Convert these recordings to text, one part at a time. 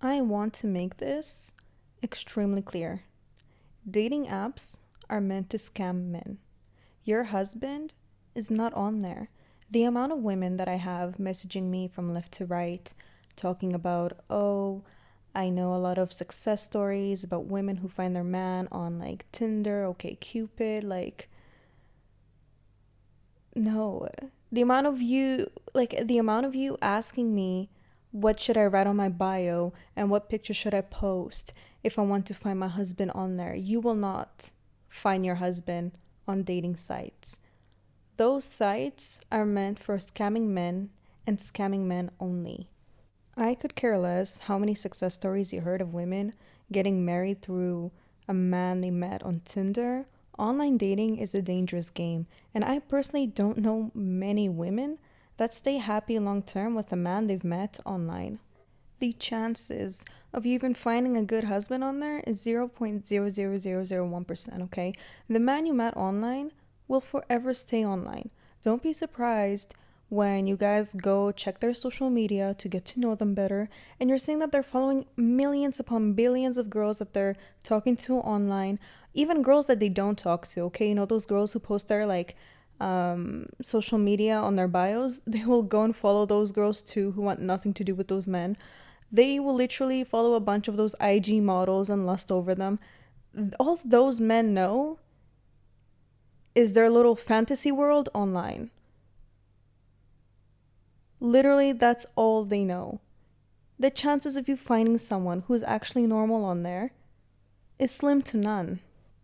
I want to make this extremely clear. Dating apps are meant to scam men. Your husband is not on there. The amount of women that I have messaging me from left to right talking about, oh, I know a lot of success stories about women who find their man on like Tinder, OkCupid, like no. The amount of you asking me what should I write on my bio and what picture should I post if I want to find my husband on there. You will not find your husband on dating sites. Those sites are meant for scamming men and scamming men only. I could care less how many success stories you heard of women getting married through a man they met on Tinder. Online dating is a dangerous game, and I personally don't know many women that stay happy long term with a man they've met online. The chances of you even finding a good husband on there is 0.00001%, okay? The man you met online will forever stay online. Don't be surprised when you guys go check their social media to get to know them better and you're seeing that they're following millions upon billions of girls that they're talking to online, even girls that they don't talk to, okay? You know, those girls who post their social media on their bios, they will go and follow those girls too who want nothing to do with those men. They will literally follow a bunch of those IG models and lust over them. All those men know is their little fantasy world online. Literally, that's all they know. The chances of you finding someone who's actually normal on there is slim to none.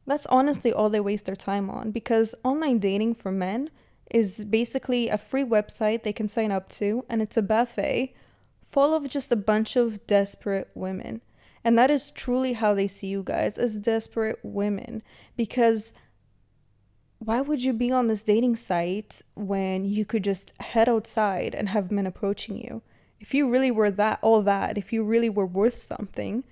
That's honestly all they waste their time on, because online dating for men is basically a free website they can sign up to, and it's a buffet full of just a bunch of desperate women. And that is truly how they see you guys, as desperate women. Because why would you be on this dating site when you could just head outside and have men approaching you? If you really were if you really were worth something,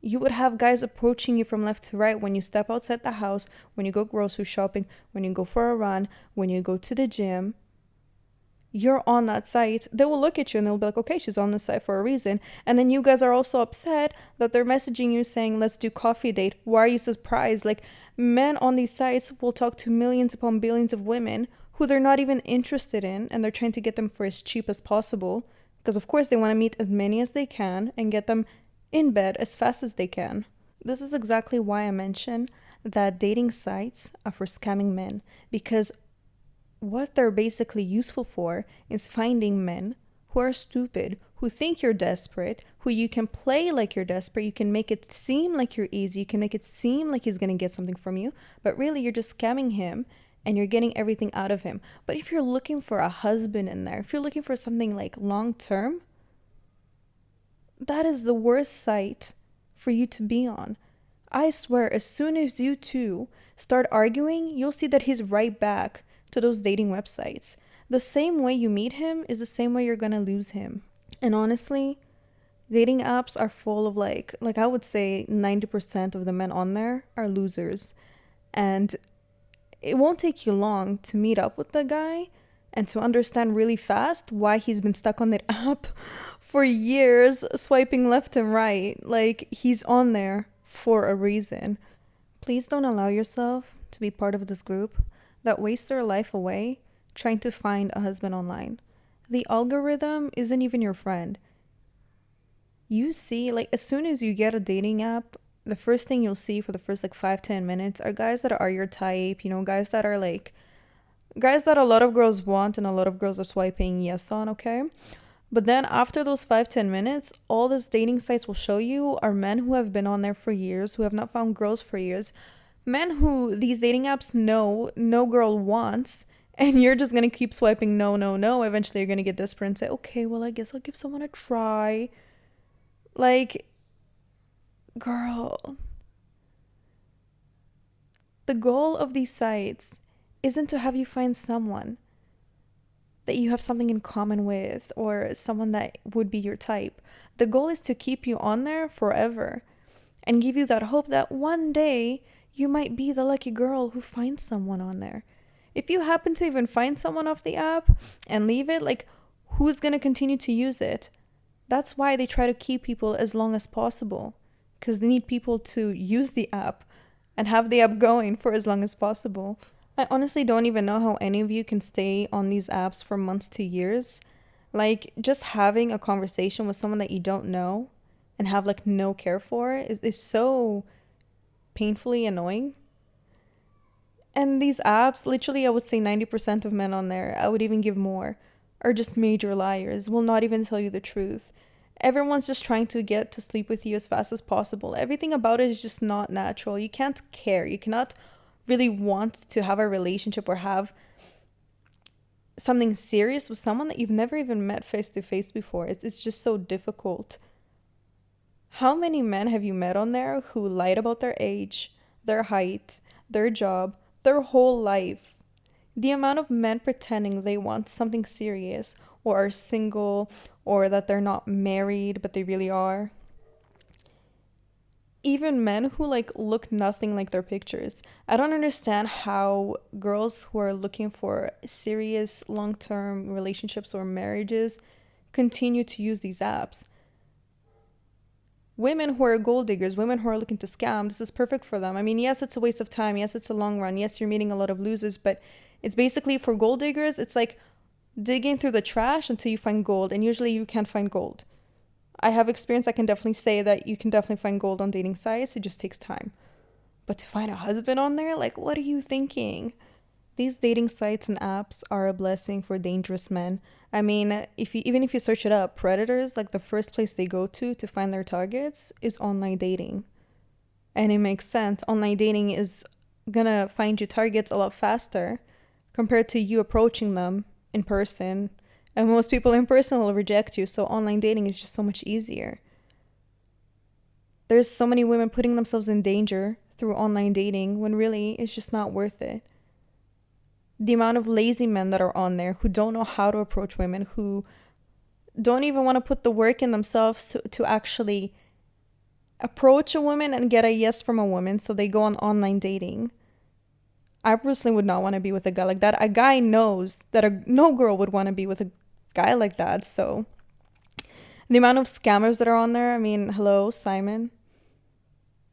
you would have guys approaching you from left to right when you step outside the house, when you go grocery shopping, when you go for a run, when you go to the gym. You're on that site. They will look at you and they'll be like, okay, she's on this site for a reason. And then you guys are also upset that they're messaging you saying, let's do coffee date. Why are you surprised? Like, men on these sites will talk to millions upon billions of women who they're not even interested in, and they're trying to get them for as cheap as possible, because of course they want to meet as many as they can and get them in bed as fast as they can. This is exactly why I mention that dating sites are for scamming men, because what they're basically useful for is finding men who are stupid, who think you're desperate, who you can play like you're desperate, you can make it seem like you're easy, you can make it seem like he's gonna get something from you, but really you're just scamming him and you're getting everything out of him. But if you're looking for a husband in there, if you're looking for something like long term, that is the worst site for you to be on. I swear, as soon as you two start arguing, you'll see that he's right back to those dating websites. The same way you meet him is the same way you're gonna lose him. And honestly, dating apps are full of like I would say 90% of the men on there are losers. And it won't take you long to meet up with the guy and to understand really fast why he's been stuck on that app for years, swiping left and right. Like, he's on there for a reason. Please don't allow yourself to be part of this group that wastes their life away trying to find a husband online. The algorithm isn't even your friend. You see, like, as soon as you get a dating app, the first thing you'll see for the first like 5-10 minutes are guys that are your type, you know, guys that are like guys that a lot of girls want and a lot of girls are swiping yes on, okay? But then after those 5-10 minutes, all these dating sites will show you are men who have been on there for years, who have not found girls for years, men who these dating apps know no girl wants, and you're just gonna keep swiping no, no, no. Eventually you're gonna get desperate and say, okay, well, I guess I'll give someone a try. Like, girl, the goal of these sites isn't to have you find someone that you have something in common with or someone that would be your type. The goal is to keep you on there forever and give you that hope that one day you might be the lucky girl who finds someone on there. If you happen to even find someone off the app and leave it, like, who's going to continue to use it? That's why they try to keep people as long as possible, because they need people to use the app and have the app going for as long as possible. I honestly don't even know how any of you can stay on these apps for months to years. Like, just having a conversation with someone that you don't know and have like no care for is so painfully annoying. And these apps, literally, I would say 90% of men on there, I would even give more, are just major liars, will not even tell you the truth. Everyone's just trying to get to sleep with you as fast as possible. Everything about it is just not natural. You can't care. You cannot really want to have a relationship or have something serious with someone that you've never even met face to face before. It's just so difficult. How many men have you met on there who lied about their age, their height, their job, their whole life? The amount of men pretending they want something serious or are single or that they're not married but they really are. Even men who like look nothing like their pictures. I don't understand how girls who are looking for serious long-term relationships or marriages continue to use these apps. Women who are gold diggers, women who are looking to scam, this is perfect for them. I mean, yes, it's a waste of time. Yes, it's a long run. Yes, you're meeting a lot of losers, but it's basically for gold diggers, it's like digging through the trash until you find gold, and usually you can't find gold. I have experience. I can definitely say that you can definitely find gold on dating sites. It just takes time. But to find a husband on there, like, what are you thinking? These dating sites and apps are a blessing for dangerous men. I mean, even if you search it up, predators, like the first place they go to find their targets is online dating. And it makes sense. Online dating is gonna find you targets a lot faster compared to you approaching them in person. And most people in person will reject you, so online dating is just so much easier. There's so many women putting themselves in danger through online dating when really it's just not worth it. The amount of lazy men that are on there who don't know how to approach women, who don't even want to put the work in themselves to actually approach a woman and get a yes from a woman, so they go on online dating. I personally would not want to be with a guy like that. A guy knows that no girl would want to be with a guy like that. So the amount of scammers that are on there, I mean, hello, Simon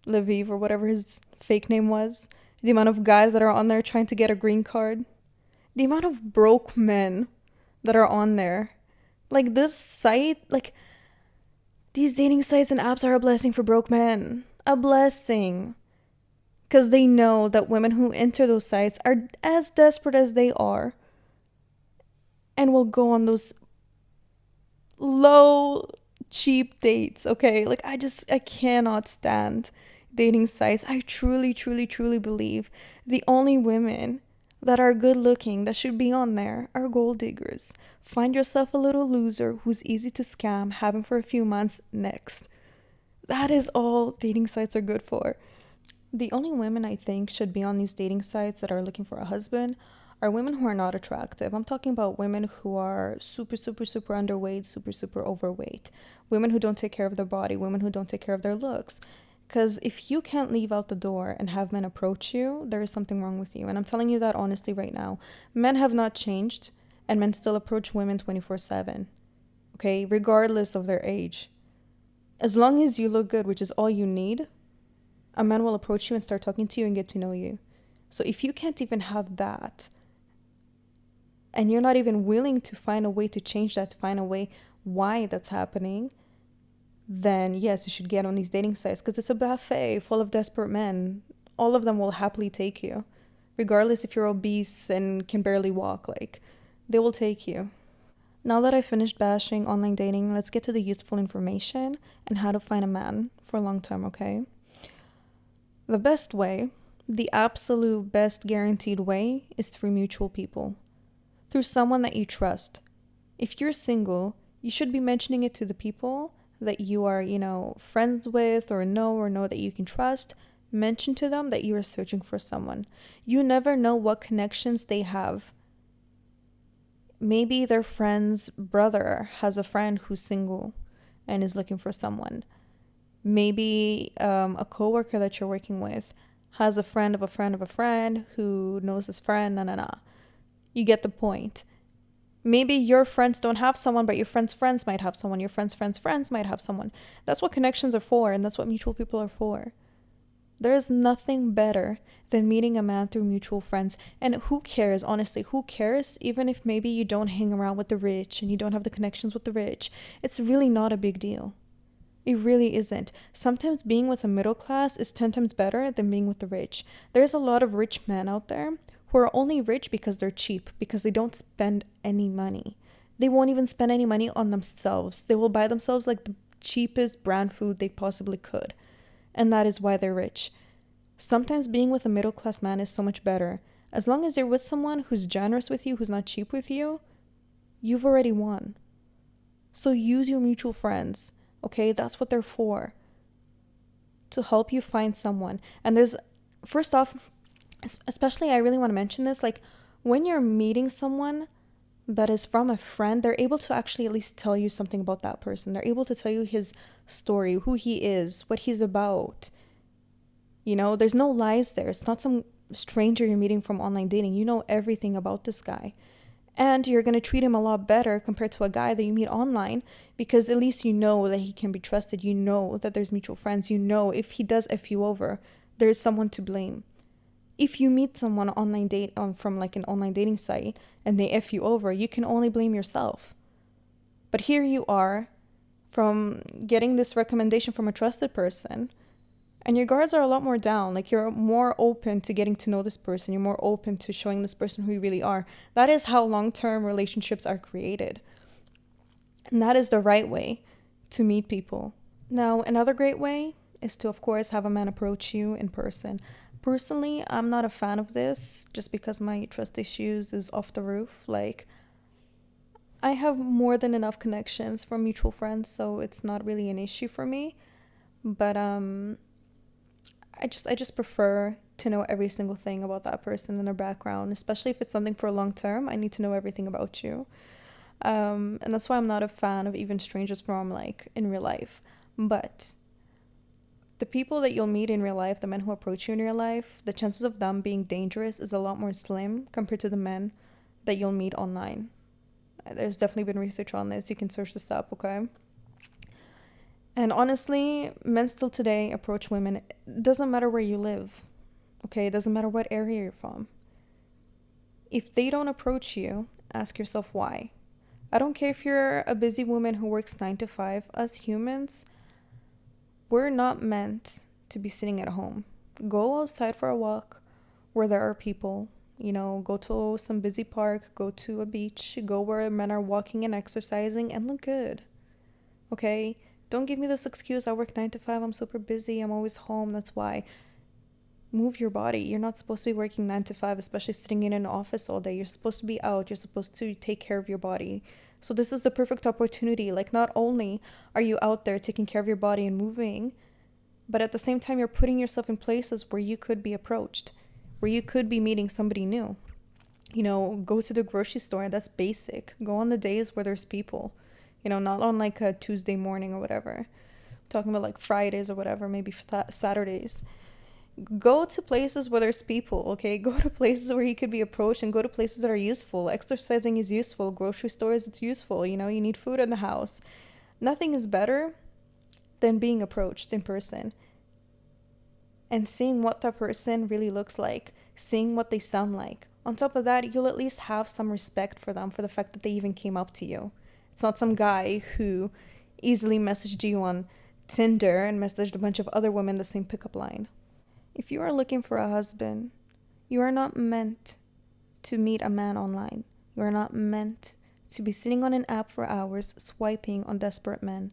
Lviv or whatever his fake name was. The amount of guys that are on there trying to get a green card. The amount of broke men that are on there. Like, this site, like, these dating sites and apps are a blessing for broke men. A blessing. Because they know that women who enter those sites are as desperate as they are and will go on those low, cheap dates, okay? Like, I cannot stand dating sites. I truly, truly, truly believe the only women that are good looking that should be on there are gold diggers. Find yourself a little loser who's easy to scam, have him for a few months, next. That is all dating sites are good for. The only women I think should be on these dating sites that are looking for a husband are women who are not attractive. I'm talking about women who are super, super, super underweight, super, super overweight. Women who don't take care of their body, women who don't take care of their looks. Because if you can't leave out the door and have men approach you, there is something wrong with you. And I'm telling you that honestly right now. Men have not changed, and men still approach women 24/7. Okay? Regardless of their age. As long as you look good, which is all you need, a man will approach you and start talking to you and get to know you. So if you can't even have that, and you're not even willing to find a way to change that, to find a way why that's happening, then yes, you should get on these dating sites, because it's a buffet full of desperate men. All of them will happily take you, regardless if you're obese and can barely walk. Like, they will take you. Now that I finished bashing online dating, let's get to the useful information and how to find a man for a long time, okay? The best way, the absolute best guaranteed way, is through mutual people. Through someone that you trust. If you're single, you should be mentioning it to the people that you are, friends with or know that you can trust. Mention to them that you are searching for someone. You never know what connections they have. Maybe their friend's brother has a friend who's single and is looking for someone. Maybe a coworker that you're working with has a friend of a friend of a friend who knows his friend. You get the point. Maybe your friends don't have someone, but your friends' friends might have someone. Your friends' friends' friends might have someone. That's what connections are for, and that's what mutual people are for. There is nothing better than meeting a man through mutual friends. And who cares, honestly, who cares? Even if maybe you don't hang around with the rich and you don't have the connections with the rich, it's really not a big deal. It really isn't. Sometimes being with a middle class is 10 times better than being with the rich. There's a lot of rich men out there who are only rich because they're cheap, because they don't spend any money. They won't even spend any money on themselves. They will buy themselves like the cheapest brand food they possibly could. And that is why they're rich. Sometimes being with a middle class man is so much better. As long as you're with someone who's generous with you, who's not cheap with you, you've already won. So use your mutual friends, okay? That's what they're for. To help you find someone. And there's, first off, especially I really want to mention this, like when you're meeting someone that is from a friend, they're able to actually at least tell you something about that person. They're able to tell you his story, who he is, what he's about. You know, there's no lies there. It's not some stranger you're meeting from online dating. You know everything about this guy. And you're going to treat him a lot better compared to a guy that you meet online, because at least you know that he can be trusted. You know that there's mutual friends. You know if he does F you over, there's someone to blame. If you meet someone online from like an online dating site and they F you over, you can only blame yourself. But here you are from getting this recommendation from a trusted person, and your guards are a lot more down. Like you're more open to getting to know this person. You're more open to showing this person who you really are. That is how long-term relationships are created. And that is the right way to meet people. Now, another great way is to, of course, have a man approach you in person. Personally, I'm not a fan of this just because my trust issues is off the roof. Like, I have more than enough connections from mutual friends, so it's not really an issue for me. But I just prefer to know every single thing about that person and their background, especially if it's something for a long term. I need to know everything about you. And that's why I'm not a fan of even strangers from like in real life. But the people that you'll meet in real life, the men who approach you in real life, the chances of them being dangerous is a lot more slim compared to the men that you'll meet online. There's definitely been research on this. You can search this up, okay? And honestly, men still today approach women. It doesn't matter where you live, okay? It doesn't matter what area you're from. If they don't approach you, ask yourself why. I don't care if you're a busy woman who works 9 to 5. Us humans, we're not meant to be sitting at home. Go outside for a walk where there are people. You know, go to some busy park, go to a beach, go where men are walking and exercising and look good, okay? Don't give me this excuse, I work 9 to 5, I'm super busy, I'm always home, that's why. Move your body. You're not supposed to be working 9 to 5, especially sitting in an office all day. You're supposed to be out. You're supposed to take care of your body. So this is the perfect opportunity. Like, not only are you out there taking care of your body and moving, but at the same time, you're putting yourself in places where you could be approached, where you could be meeting somebody new. You know, go to the grocery store. That's basic. Go on the days where there's people. You know, not on like a Tuesday morning or whatever. I'm talking about like Fridays or whatever, maybe Saturdays. Go to places where there's people, okay? Go to places where you could be approached, and go to places that are useful. Exercising is useful. Grocery stores, it's useful. You know, you need food in the house. Nothing is better than being approached in person and seeing what that person really looks like, seeing what they sound like. On top of that, you'll at least have some respect for them for the fact that they even came up to you. It's not some guy who easily messaged you on Tinder and messaged a bunch of other women the same pickup line. If you are looking for a husband, you are not meant to meet a man online. You are not meant to be sitting on an app for hours swiping on desperate men.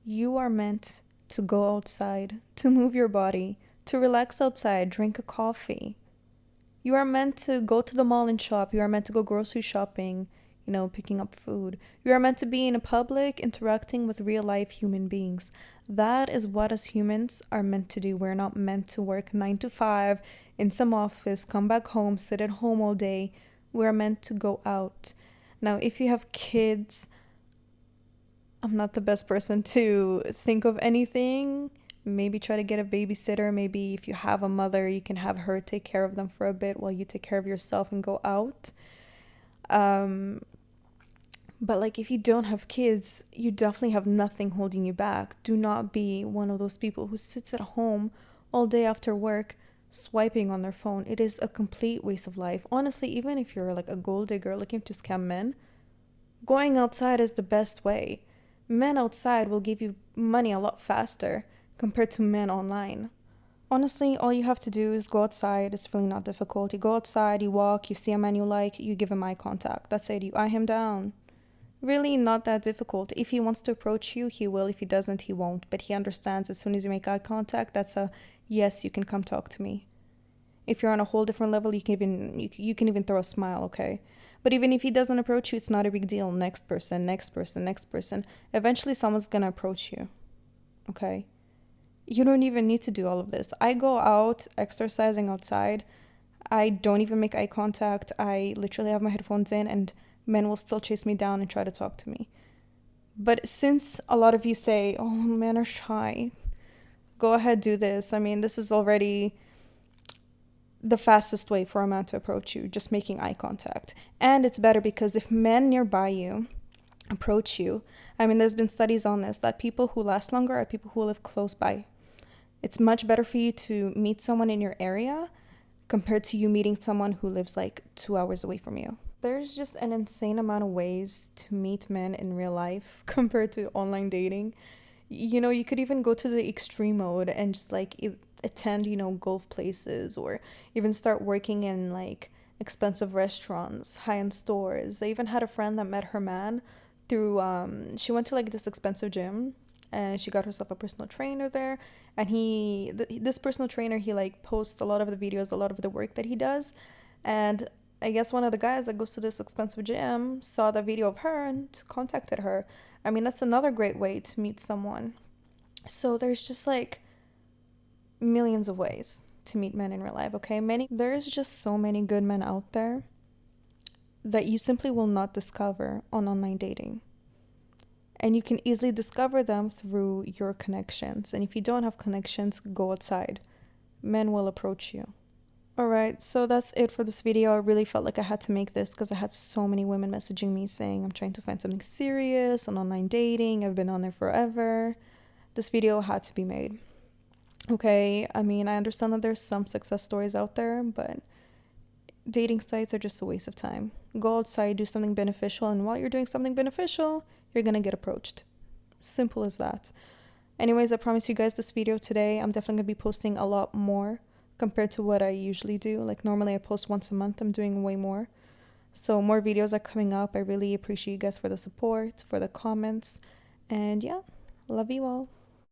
You are meant to go outside, to move your body, to relax outside, drink a coffee. You are meant to go to the mall and shop. You are meant to go grocery shopping, you know, picking up food. You are meant to be in a public interacting with real life human beings. That is what us humans are meant to do. We're not meant to work 9 to 5 in some office, come back home, sit at home all day. We're meant to go out. Now, if you have kids, I'm not the best person to think of anything. Maybe try to get a babysitter. Maybe if you have a mother, you can have her take care of them for a bit while you take care of yourself and go out. But like, if you don't have kids, you definitely have nothing holding you back. Do not be one of those people who sits at home all day after work swiping on their phone. It is a complete waste of life. Honestly, even if you're like a gold digger looking to scam men, going outside is the best way. Men outside will give you money a lot faster compared to men online. Honestly, all you have to do is go outside. It's really not difficult. You go outside, you walk, you see a man you like, you give him eye contact. That's it. You eye him down. Really not that difficult. If he wants to approach you, he will. If he doesn't, he won't. But he understands as soon as you make eye contact, that's a yes, you can come talk to me. If you're on a whole different level, you can even throw a smile, okay? But even if he doesn't approach you, it's not a big deal. Next person, next person, next person. Eventually someone's gonna approach you, okay? You don't even need to do all of this. I go out exercising outside. I don't even make eye contact. I literally have my headphones in and men will still chase me down and try to talk to me. But since a lot of you say, oh, men are shy, go ahead, do this. I mean, this is already the fastest way for a man to approach you, just making eye contact. And it's better because if men nearby you approach you, I mean, there's been studies on this, that people who last longer are people who live close by. It's much better for you to meet someone in your area compared to you meeting someone who lives like 2 hours away from you. There's just an insane amount of ways to meet men in real life compared to online dating. You know, you could even go to the extreme mode and just like attend, golf places, or even start working in like expensive restaurants, high-end stores. I even had a friend that met her man through, she went to like this expensive gym and she got herself a personal trainer there. And this personal trainer, he like posts a lot of the videos, a lot of the work that he does. And I guess one of the guys that goes to this expensive gym saw the video of her and contacted her. I mean, that's another great way to meet someone. So there's just like millions of ways to meet men in real life, okay? There's just so many good men out there that you simply will not discover on online dating. And you can easily discover them through your connections. And if you don't have connections, go outside. Men will approach you. Alright, so that's it for this video. I really felt like I had to make this because I had so many women messaging me saying I'm trying to find something serious on online dating. I've been on there forever. This video had to be made. Okay, I mean, I understand that there's some success stories out there, but dating sites are just a waste of time. Go outside, do something beneficial, and while you're doing something beneficial, you're gonna get approached. Simple as that. Anyways, I promise you guys this video today, I'm definitely gonna be posting a lot more compared to what I usually do. Like normally I post once a month, I'm doing way more. So more videos are coming up. I really appreciate you guys for the support, for the comments, and yeah, love you all.